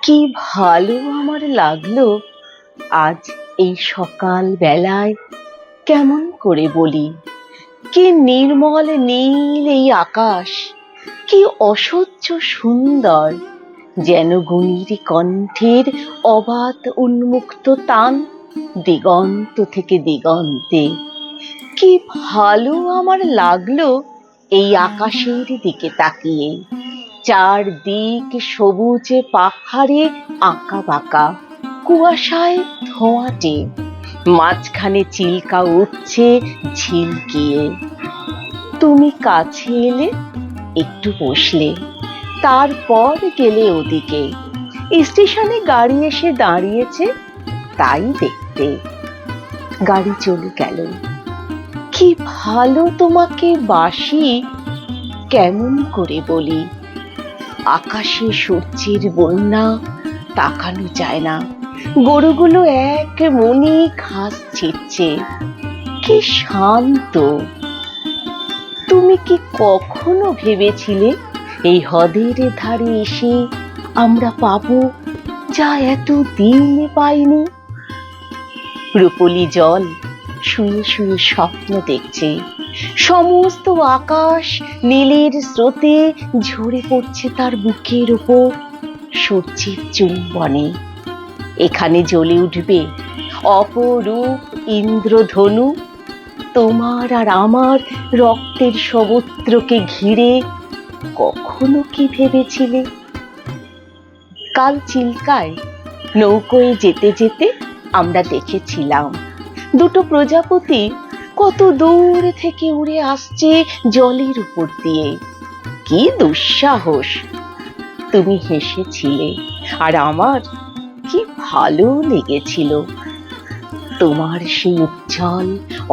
কি ভালো আমার লাগলো আজ এই সকাল বেলায়। কেমন করে বলি, কি নির্মল নীল এই আকাশ, কি অসহ্য সুন্দর, যেন গুণীর কণ্ঠের অবাধ উন্মুক্ত তান দিগন্ত থেকে দিগন্তে। কি ভালো আমার লাগলো এই আকাশের দিকে তাকিয়ে। চারদিক সবুজে পাহাড়ে আঁকা বাঁকা, কুয়াশায় ধোঁয়াটে, মাঝখানে চিল্কা উঠছে ঝিলকিয়ে। তুমি কাছে এলে, একটু বসলে, তারপর গেলে ওদিকে। স্টেশনে গাড়ি এসে দাঁড়িয়েছে, তাই দেখতে। গাড়ি চলে গেল। কি ভালো তোমাকে বাসি, কেমন করে বলি। আকাশে সূর্যের বন্যা, তাকানো যায় না। গরুগুলো এক মনে ঘাস ছিঁড়ছে, কি শান্ত। তুমি কি কখনো ভেবেছিলে এই হ্রদের ধারে এসে আমরা পাবো যা এত দিন পাইনি? রূপলি জল শুয়ে শুয়ে স্বপ্ন দেখছে, সমস্ত আকাশ নীলের স্রোতে ঝরে পড়ছে তার বুকের উপর সূর্যের চুম্বনে। এখানে জ্বলে উঠবে অপরূপ ইন্দ্রধনু, তোমার আর আমার রক্তের সমুদ্রকে ঘিরে। কখনো কি ভেবেছিলে? কাল চিল্কায় নৌকোয় যেতে যেতে আমরা দেখেছিলাম দুটো প্রজাপতি কত দূর থেকে উড়ে আসছে জলের উপর দিয়ে। কি দুঃসাহস! তুমি হেসেছিলে, আর আমার কি ভালো লেগেছিল। তোমার সেই উজ্জ্বল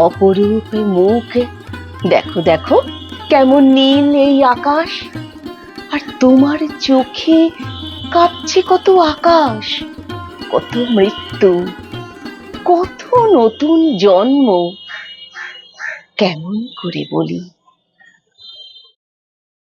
অপরূপ মুখ। দেখো দেখো কেমন নীল এই আকাশ, আর তোমার চোখে কাঁপছে কত আকাশ, কত মৃত্যু, কত নতুন জন্ম। কেমন করে বলি।